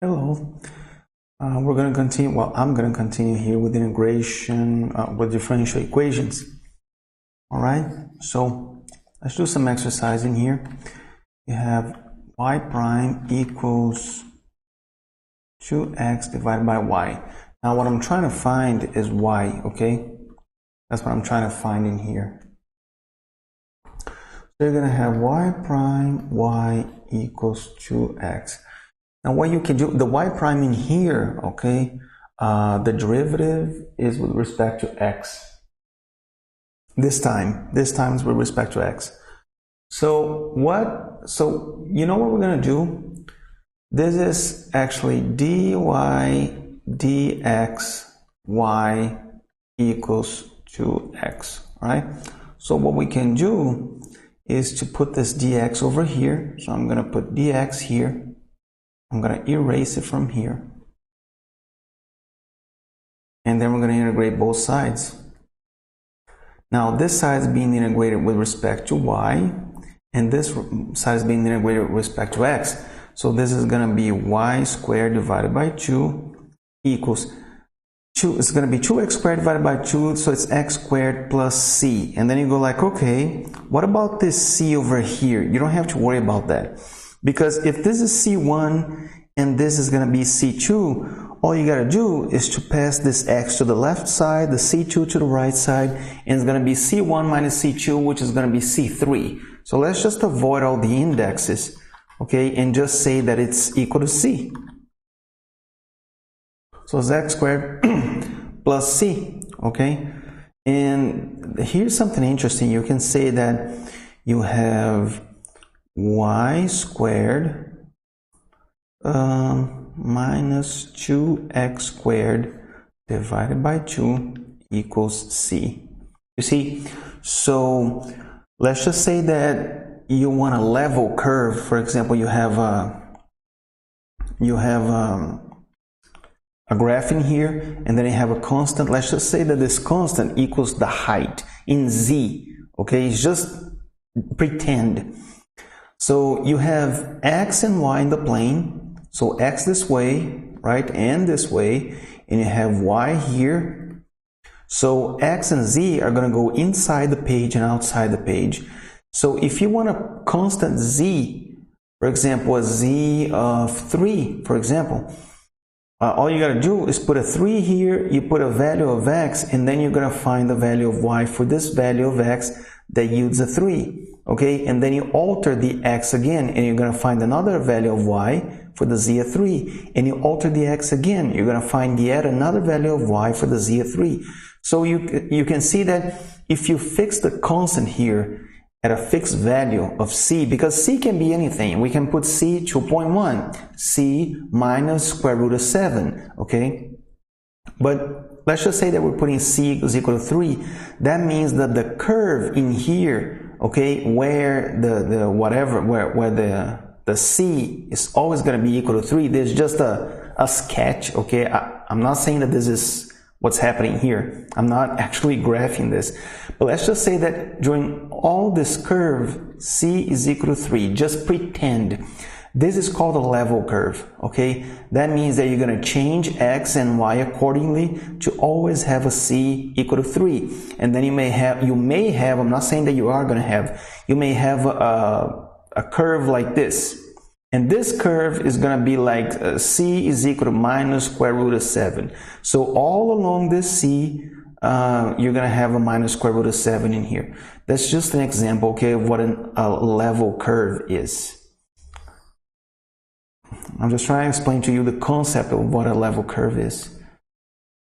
Hello. We're going to continue. Well, I'm going to continue here with integration with differential equations. All right. So let's do some exercising here. You have y prime equals 2x divided by y. Now, what I'm trying to find is y. Okay, that's what I'm trying to find in here. So you're going to have y prime y equals 2x. Now what you can do, the y prime in here, okay, the derivative is with respect to x. This time is with respect to x. So you know what we're going to do? This is actually dy dx y equals 2x, right? So what we can do is to put this dx over here. So I'm going to put dx here. I'm going to erase it from here. And then we're going to integrate both sides. Now this side is being integrated with respect to y, and this side is being integrated with respect to x. So this is going to be y squared divided by 2 equals 2. It's going to be 2x squared divided by 2, so it's x squared plus c. And then you go like, okay, what about this c over here? You don't have to worry about that. Because if this is C1 and this is going to be C2, all you got to do is to pass this x to the left side, the C2 to the right side, and it's going to be C1 minus C2, which is going to be C3. So let's just avoid all the indexes, okay, and just say that it's equal to C. So it's x squared plus C, okay? And here's something interesting. You can say that you have y squared minus 2x squared divided by 2 equals c. You see, so let's just say that you want a level curve. For example, you have a graph in here, and then you have a constant. Let's just say that this constant equals the height in z. Okay, it's just pretend. So you have x and y in the plane, so x this way, right, and this way, and you have y here. So x and z are going to go inside the page and outside the page. So if you want a constant z, for example, a z of 3, for example, all you got to do is put a 3 here, you put a value of x, and then you're going to find the value of y for this value of x that yields a 3. Okay, and then you alter the x again, and you're going to find another value of y for the z of 3. And you alter the x again, you're going to find yet another value of y for the z of 3. So you can see that if you fix the constant here at a fixed value of c, because c can be anything. We can put c 2.1, c minus square root of 7, okay? But let's just say that we're putting c is equal to 3. That means that the curve in here, okay, where the c is always going to be equal to 3, there's just a sketch, okay? I'm not saying that this is what's happening here. I'm not actually graphing this. But let's just say that during all this curve, c is equal to 3. Just pretend. This is called a level curve, okay? That means that you're going to change x and y accordingly to always have a c equal to 3. And then you may have, I'm not saying that you are going to have, you may have a curve like this. And this curve is going to be like c is equal to minus square root of 7. So all along this c, you're going to have a minus square root of 7 in here. That's just an example, okay, of what a level curve is. I'm just trying to explain to you the concept of what a level curve is.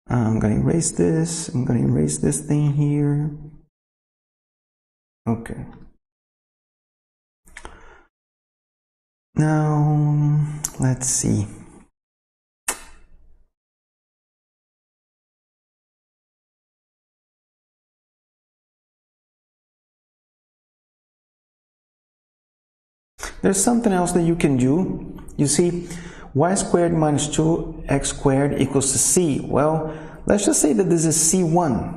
I'm going to erase this. I'm going to erase this thing here. Okay. Now, let's see. There's something else that you can do. You see, y squared minus 2x squared equals to c. Well, let's just say that this is c1.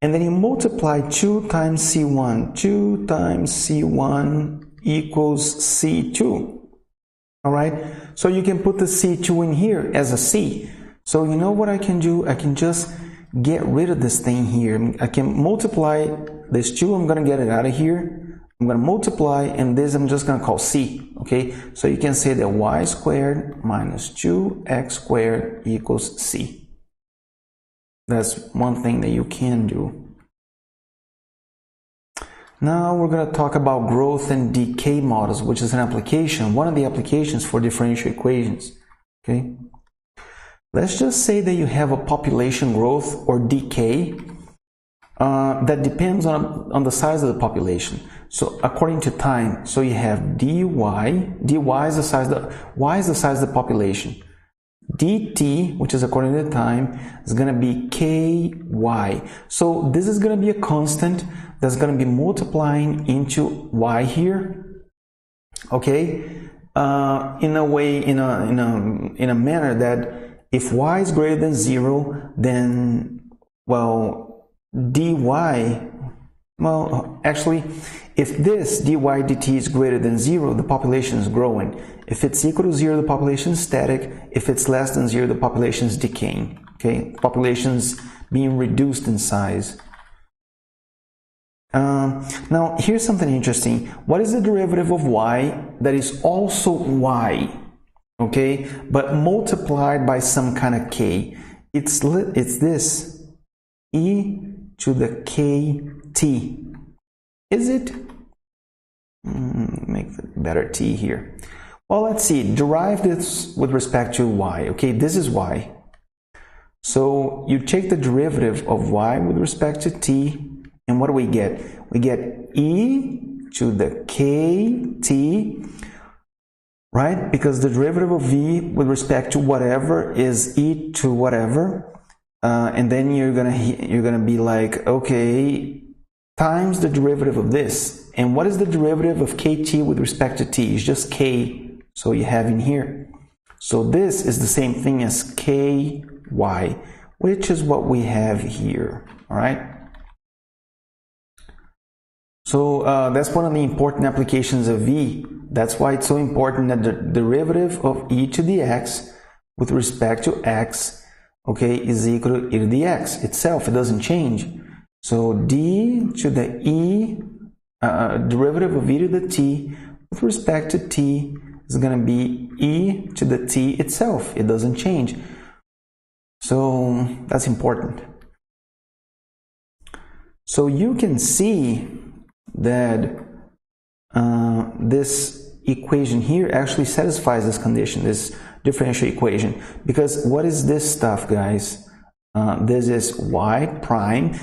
And then you multiply 2 times c1. 2 times c1 equals c2. All right, so you can put the C2 in here as a C. So you know what I can do? I can just get rid of this thing here. I can multiply this 2, I'm going to get it out of here. I'm going to multiply, and this I'm just going to call C, okay? So you can say that y squared minus 2x squared equals C. That's one thing that you can do. Now we're going to talk about growth and decay models, which is an application, one of the applications for differential equations, okay? Let's just say that you have a population growth or decay that depends on the size of the population. So according to time, so you have dy is the size of y is the size of the population. dt, which is according to time, is going to be ky. So this is going to be a constant that's going to be multiplying into y here, okay? In a way, in a manner that if y is greater than 0, then, well, dy, well, actually, if this dy dt is greater than 0, the population is growing. If it's equal to 0, the population is static. If it's less than 0, the population is decaying, okay? Population's being reduced in size. Now, here's something interesting. What is the derivative of y that is also y, okay, but multiplied by some kind of k? It's this, e to the kt. Is it? Make the better t here. Well, let's see. Derive this with respect to y, okay? This is y. So you take the derivative of y with respect to t, and what do we get? We get e to the kt, right? Because the derivative of v with respect to whatever is e to whatever, and then you're gonna be like, okay, times the derivative of this. And what is the derivative of kt with respect to t? It's just k. So you have in here. So this is the same thing as ky, which is what we have here. All right. So that's one of the important applications of v. That's why it's so important that the derivative of e to the x with respect to x, okay, is equal to e to the x itself. It doesn't change. So d to the e, derivative of e to the t with respect to t is going to be e to the t itself. It doesn't change. So that's important. So you can see that this equation here actually satisfies this condition, this differential equation. Because what is this stuff, guys? This is y prime.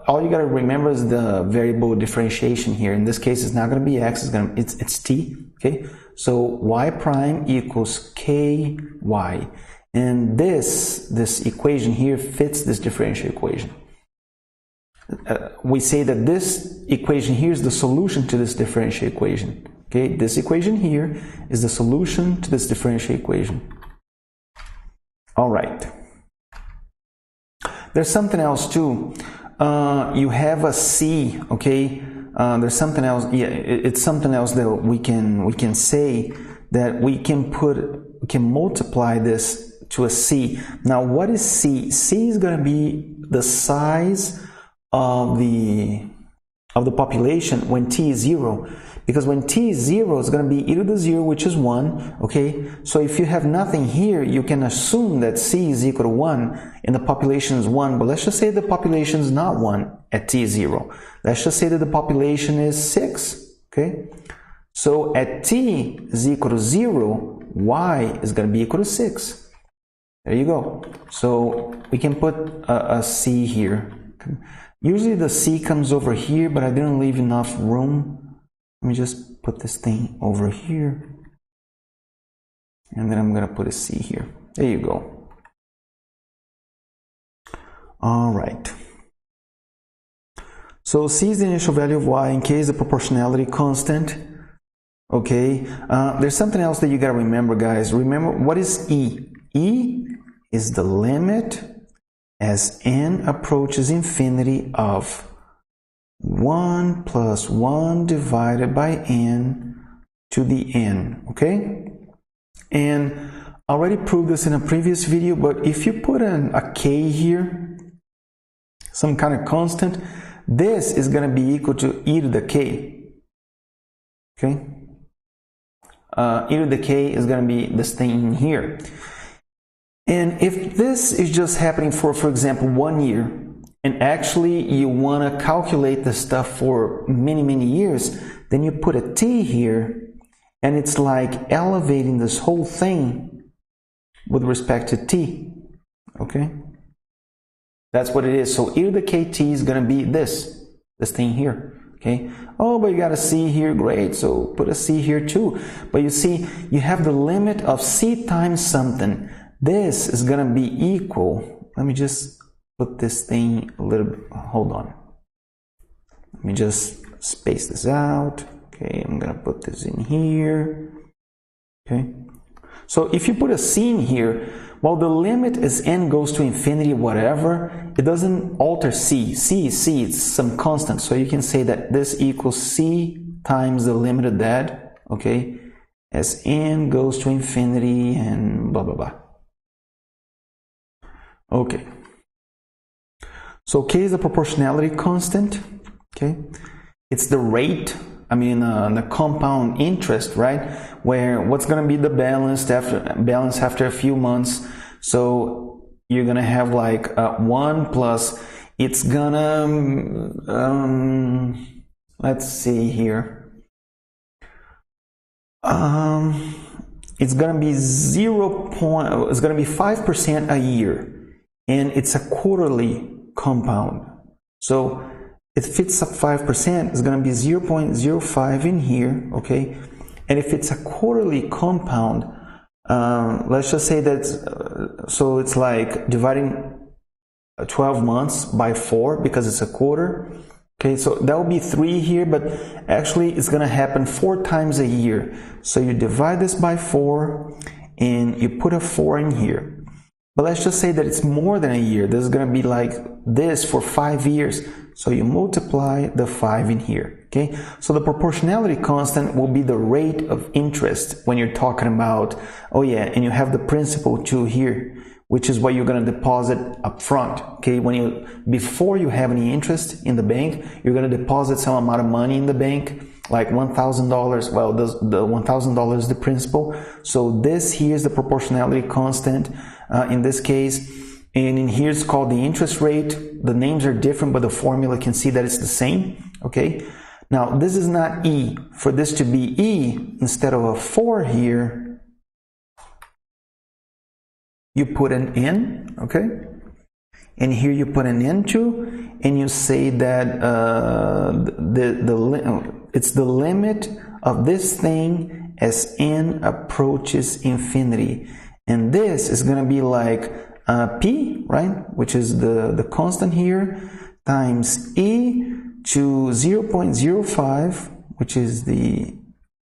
All you got to remember is the variable differentiation here. In this case, it's not going to be x. It's t. Okay. So y prime equals ky, and this equation here fits this differential equation. We say that this equation here is the solution to this differential equation. Okay, this equation here is the solution to this differential equation. All right. There's something else too. You have a c. Okay. There's something else. Yeah, it's something else that we can say that we can multiply this to a c. Now, what is c? C is going to be the size of the population when t is 0, because when t is 0, it's going to be e to the 0, which is 1. Okay, so if you have nothing here, you can assume that c is equal to 1 and the population is 1. But let's just say the population is not 1 at t is 0. Let's just say that the population is 6. Okay, so at t is equal to 0, y is going to be equal to 6. There you go. So we can put a c here. Usually the c comes over here, but I didn't leave enough room. Let me just put this thing over here. And then I'm going to put a c here. There you go. All right. So c is the initial value of y, and k is the proportionality constant. Okay. There's something else that you got to remember, guys. Remember, what is e? E is the limit as n approaches infinity of 1 plus 1 divided by n to the n, okay? And I already proved this in a previous video, but if you put a k here, some kind of constant, this is going to be equal to e to the k. Okay? E to the k is going to be this thing in here. And if this is just happening for example, 1 year, and actually you want to calculate the stuff for many years, then you put a t here, and it's like elevating this whole thing with respect to t. Okay? That's what it is. So e to the kt is going to be this thing here. Okay? Oh, but you got a c here. Great. So put a c here too. But you see, you have the limit of c times something. This is going to be equal. Let me just put this thing a little bit. Hold on. Let me just space this out. Okay, I'm going to put this in here. Okay. So if you put a c in here, while the limit is n goes to infinity, whatever, it doesn't alter c. C is c, it's some constant. So you can say that this equals c times the limit of that, okay, as n goes to infinity and blah, blah, blah. Okay. So k is a proportionality constant, okay? It's the rate, the compound interest, right? Where what's going to be the balance after a few months. So you're going to have like 1 plus, it's gonna, let's see here. It's going to be it's going to be 5% a year. And it's a quarterly compound. So if it's a 5%, it's going to be 0.05 in here, okay? And if it's a quarterly compound, let's just say that, so it's like dividing 12 months by 4 because it's a quarter. Okay, so that will be 3 here, but actually it's going to happen 4 times a year. So you divide this by 4 and you put a 4 in here. But let's just say that it's more than a year. This is going to be like this for 5 years. So you multiply the 5 in here. Okay, so the proportionality constant will be the rate of interest when you're talking about, oh yeah, and you have the principal too here, which is what you're going to deposit up front. Okay, before you have any interest in the bank, you're going to deposit some amount of money in the bank, like $1,000. Well, the $1,000 is the principal. So this here is the proportionality constant in this case. And in here it's called the interest rate. The names are different, but the formula can see that it's the same. Okay. Now this is not E. For this to be E, instead of a 4 here, you put an N. Okay. And here you put an N too, and you say that it's the limit of this thing as n approaches infinity. And this is going to be like p, right, which is the constant here, times e to 0.05, which is the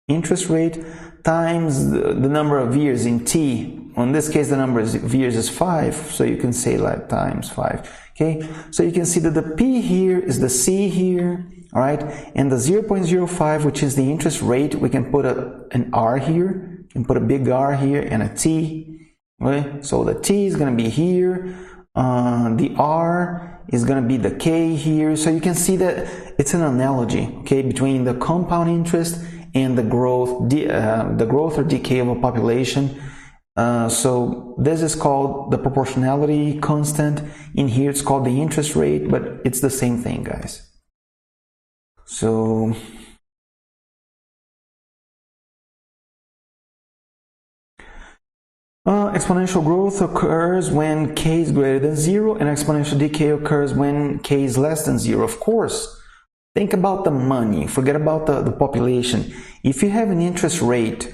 interest rate, times the number of years in t. In this case, the number of years is 5, so you can say like times 5. Okay, so you can see that the p here is the c here, all right, and the 0.05, which is the interest rate, we can put an r here, we can put a big R here and a t. Okay, so the t is going to be here, the r is going to be the k here. So you can see that it's an analogy, okay, between the compound interest and the growth or decay of a population. So this is called the proportionality constant. In here it's called the interest rate, but it's the same thing, guys. So exponential growth occurs when k is greater than 0, and exponential decay occurs when k is less than 0. Of course, think about the money, forget about the population. If you have an interest rate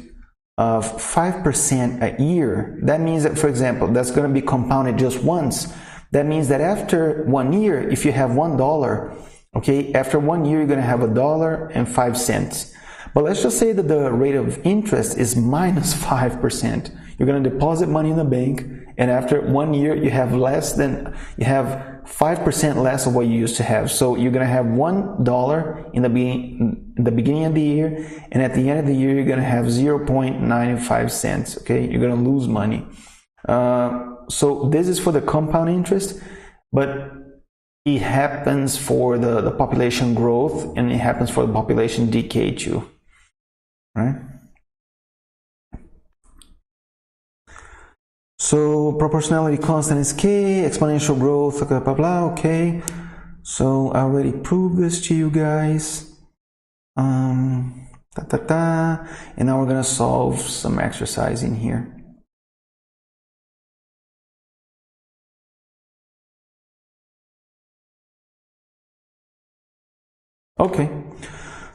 of 5% a year, that means that, for example, that's going to be compounded just once. That means that after 1 year, if you have $1, okay, after 1 year you're going to have $1.05. But let's just say that the rate of interest is minus 5%. You're going to deposit money in the bank, and after 1 year you have 5% less of what you used to have. So you're going to have $1 in the beginning of the year, and at the end of the year you're going to have 0.95 cents. Okay, you're going to lose money. So this is for the compound interest, but it happens for the population growth, and it happens for the population decay too, right? So proportionality constant is k, exponential growth, blah, blah, blah, okay. So I already proved this to you guys. And now we're gonna solve some exercise in here. Okay,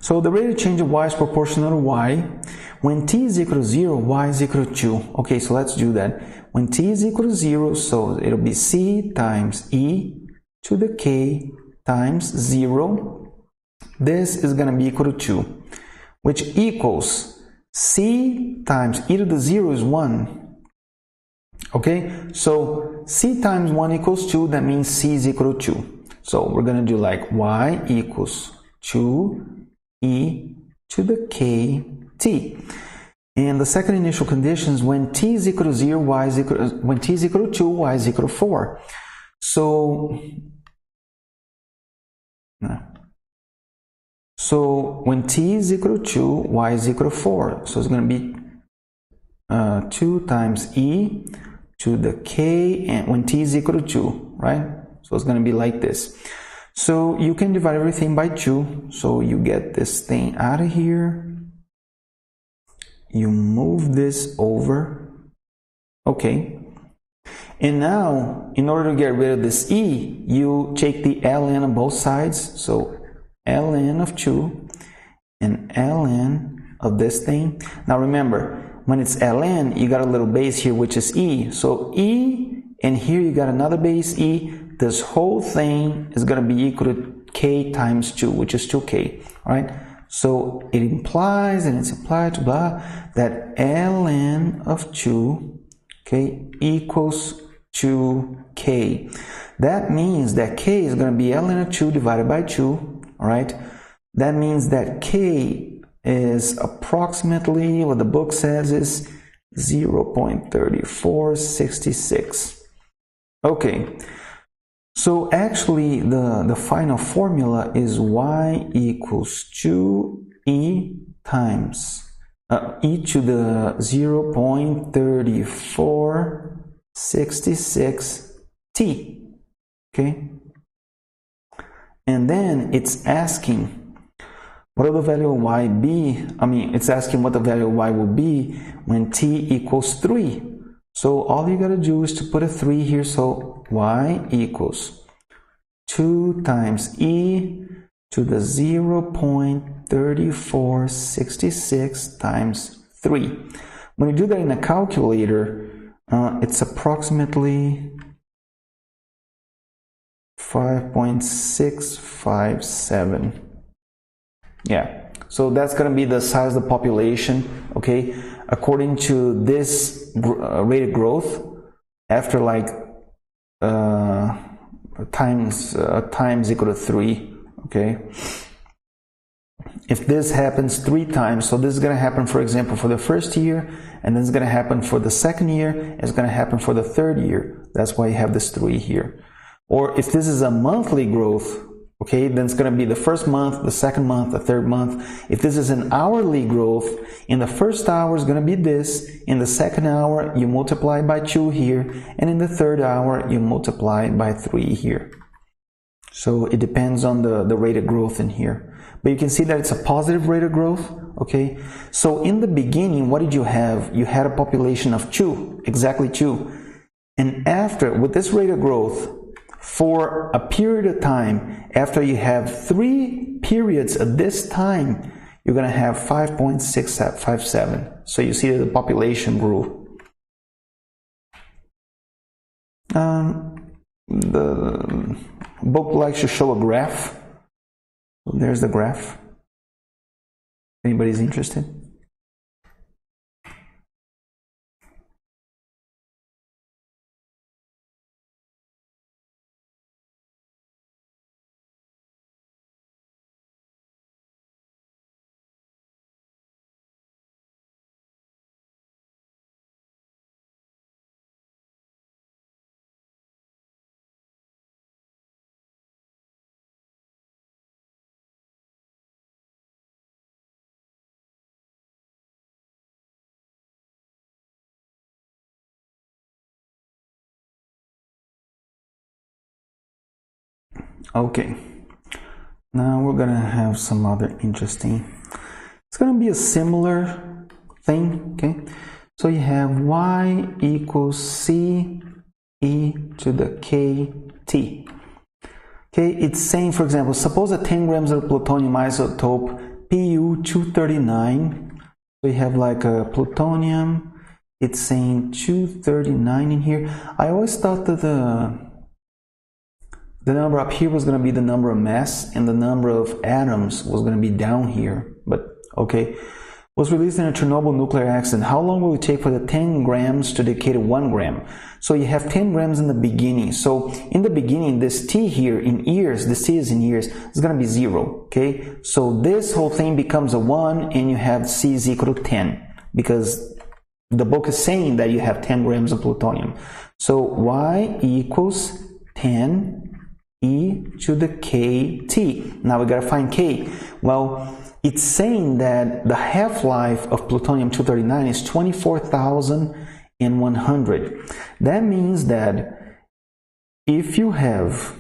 so the rate of change of y is proportional to y. When t is equal to 0, y is equal to 2. Okay, so let's do that. When t is equal to 0, so it'll be c times e to the k times 0. This is going to be equal to 2, which equals c times e to the 0 is 1. Okay, so c times 1 equals 2, that means c is equal to 2. So we're going to do like y equals 2e to the k t. And the second initial condition is when t is equal to 0, y is equal to, when t is equal to 2, y is equal to 4. So when t is equal to 2, y is equal to 4. So it's going to be 2 times e to the k, and when t is equal to 2, right? So it's going to be like this. So you can divide everything by 2. So you get this thing out of here. You move this over. Okay. And now, in order to get rid of this e, you take the ln on both sides. So ln of 2 and ln of this thing. Now remember, when it's ln, you got a little base here, which is e. So e, and here you got another base e. This whole thing is going to be equal to k times 2, which is 2k, right? So it implies, and it's implied to blah, that ln of 2, okay, equals 2k. That means that k is going to be ln of 2 divided by 2, all right? That means that k is approximately, what the book says is 0.3466. Okay. So actually the final formula is y equals 2e times e to the 0.3466t, okay? And then it's asking what will the value of y be, it's asking what the value of y will be when t equals 3. So all you got to do is to put a 3 here, so y equals 2 times e to the 0.3466 times 3. When you do that in a calculator, it's approximately 5.657. Yeah, so that's going to be the size of the population, okay, according to this rate of growth after like times equal to 3, okay. If this happens 3 times, so this is going to happen, for example, for the first year, and then it's going to happen for the second year, and it's going to happen for the third year. That's why you have this 3 here. Or if this is a monthly growth, okay, then it's going to be the first month, the second month, the third month. If this is an hourly growth, in the first hour is going to be this, in the second hour you multiply by 2 here, and in the third hour you multiply by 3 here. So it depends on the rate of growth in here. But you can see that it's a positive rate of growth, okay? So in the beginning, what did you have? You had a population of 2, exactly 2. And after, with this rate of growth, for a period of time, after you have 3 periods of this time, you're going to have 5.657. So you see that the population grew. The book likes to show a graph. So there's the graph. Anybody's interested? Okay, now we're gonna have some other interesting. It's gonna be a similar thing, okay? So you have y equals c e to the kt. Okay, it's saying, for example, suppose that 10 grams of plutonium isotope Pu-239. So you have like a plutonium. It's saying 239 in here. I always thought that the number up here was going to be the number of mass and the number of atoms was going to be down here. But okay. Was released in a Chernobyl nuclear accident. How long will it take for the 10 grams to decay to 1 gram? So you have 10 grams in the beginning. So in the beginning, this T here in years, this T is in years, is going to be 0. Okay. So this whole thing becomes a 1 and you have C is equal to 10 because the book is saying that you have 10 grams of plutonium. So Y equals 10 e to the kt. Now we got to find K. Well, it's saying that the half-life of plutonium-239 is 24,100. That means that if you have,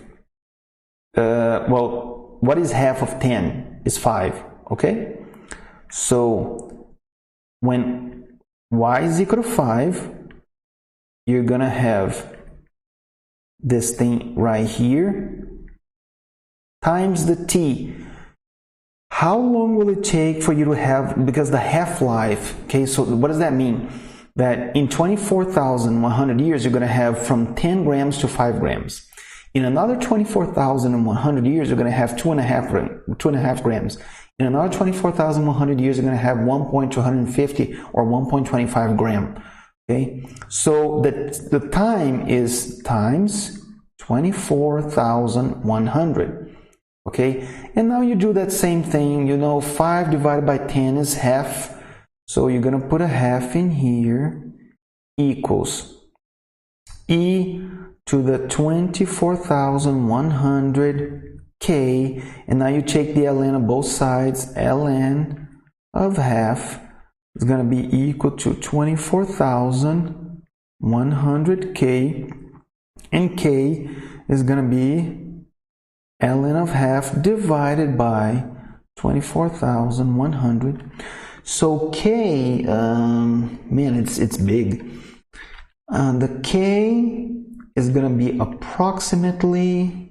well, what is half of 10? Is 5, okay? So when y is equal to 5, you're going to have this thing right here times the t. How long will it take for you to have, because the half-life, okay, so what does that mean? That in 24,100 years, you're going to have from 10 grams to 5 grams. In another 24,100 years, you're going to have 2.5 grams. In another 24,100 years, you're going to have 1.250 or 1.25 gram. Okay, so the time is times 24,100. Okay, and now you do that same thing. You know, 5 divided by 10 is half. So you're going to put a half in here equals e to the 24,100 k. And now you take the ln of both sides. Ln of half is going to be equal to 24,100 k. And k is going to be ln of half divided by 24,100. So k, man, it's big. The k is going to be approximately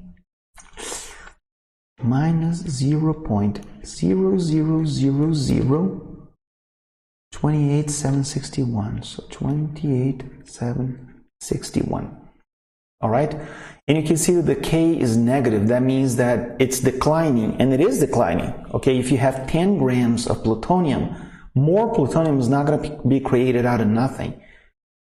minus 0.00028,761. So 28,761. All right, and you can see that the K is negative. That means that it's declining, and it is declining. Okay, if you have 10 grams of plutonium, more plutonium is not going to be created out of nothing.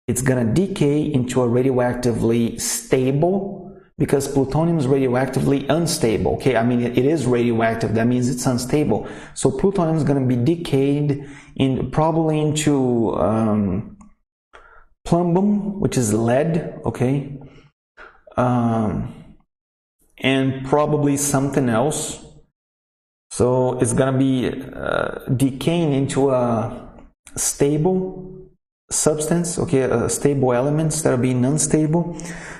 It's going to decay into a radioactively stable, because plutonium is radioactively unstable. Okay, I mean, it is radioactive. That means it's unstable. So plutonium is going to be decayed probably into plumbum, which is lead. Okay. And probably something else. So it's gonna be decaying into a stable substance, okay, a stable element instead of being unstable.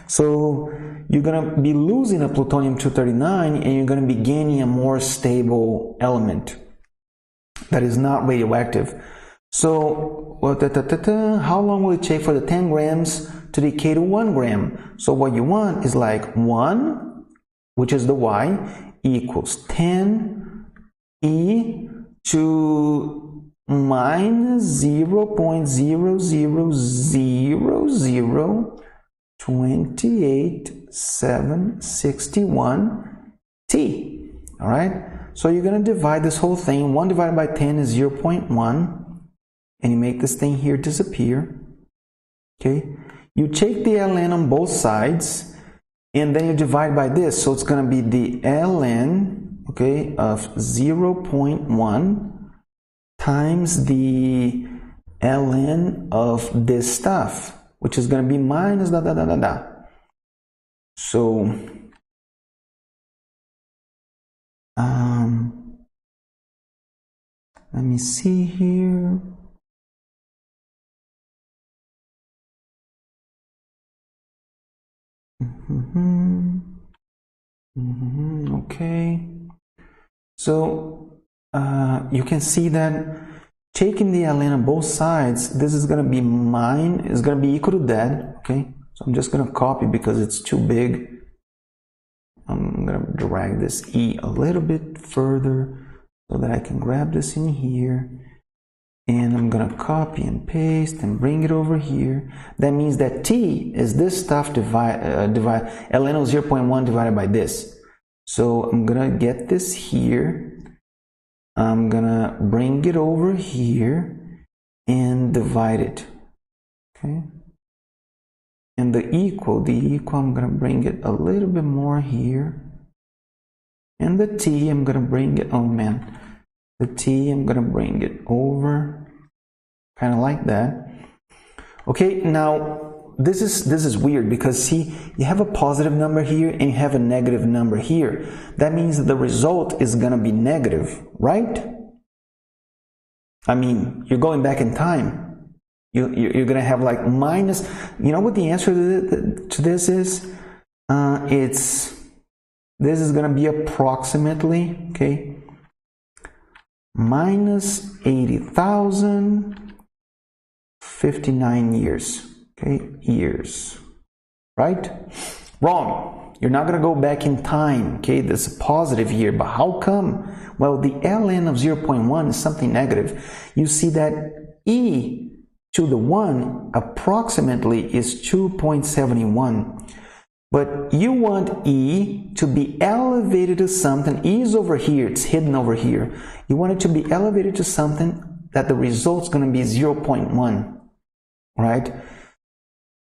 So you're gonna be losing a plutonium-239 and you're gonna be gaining a more stable element that is not radioactive. So how long will it take for the 10 grams to decay to 1 gram? So what you want is like 1, which is the y, equals 10 e to minus 0.00028,761 t. All right. So you're going to divide this whole thing. 1 divided by 10 is 0.1. And you make this thing here disappear. Okay. You take the ln on both sides. And then you divide by this. So it's going to be the ln, okay, of 0.1 times the ln of this stuff, which is going to be minus da da da da da. So let me see here. Okay. So you can see that taking the ln on both sides, this is going to be is going to be equal to that. Okay. So I'm just going to copy because it's too big. I'm going to drag this e a little bit further so that I can grab this in here. And I'm going to copy and paste and bring it over here. That means that t is this stuff ln of 0.1 divided by this. So I'm going to get this here. I'm going to bring it over here and divide it. Okay. And the equal, I'm going to bring it a little bit more here. And the t, I'm going to bring it, oh man, the t, I'm going to bring it over, kind of like that. Okay, now this is weird because see, you have a positive number here and you have a negative number here. That means that the result is going to be negative, right? I mean, you're going back in time. You're going to have like minus, you know what the answer to this is? This is going to be approximately, okay, minus 80,059 years, okay, years, right? Wrong. You're not going to go back in time, okay? This is positive here, but how come? Well, the ln of 0.1 is something negative. You see that e to the 1 approximately is 2.71. But you want e to be elevated to something. E is over here, it's hidden over here. You want it to be elevated to something that the result's going to be 0.1, right?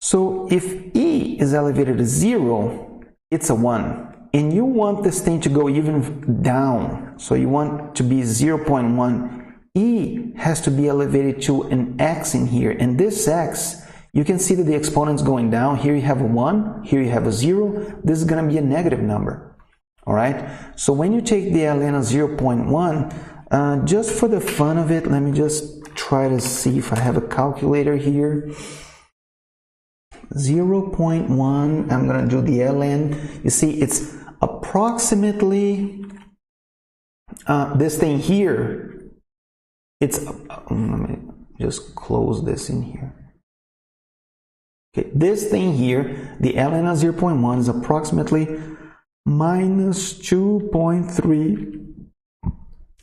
So if e is elevated to 0, it's a 1. And you want this thing to go even down. So you want to be 0.1. E has to be elevated to an x in here. And this x, you can see that the exponent's going down. Here you have a 1, here you have a 0. This is going to be a negative number. All right? So when you take the ln of 0.1, just for the fun of it, let me just try to see if I have a calculator here. 0.1, I'm going to do the ln. You see, it's approximately this thing here. It's, let me just close this in here. Okay, this thing here, the ln of 0.1 is approximately minus 2.3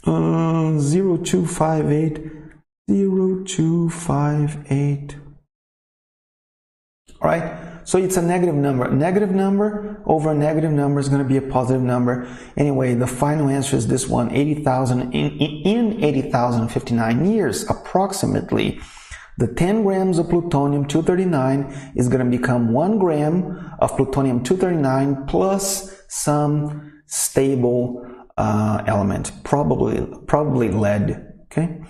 0258. All right, so it's a negative number. A negative number over a negative number is going to be a positive number. Anyway, the final answer is this one, 80,000 in 80,059 years, approximately. The 10 grams of plutonium-239 is going to become 1 gram of plutonium-239 plus some stable element, probably lead. Okay,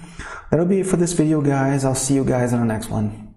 that'll be it for this video, guys. I'll see you guys in the next one.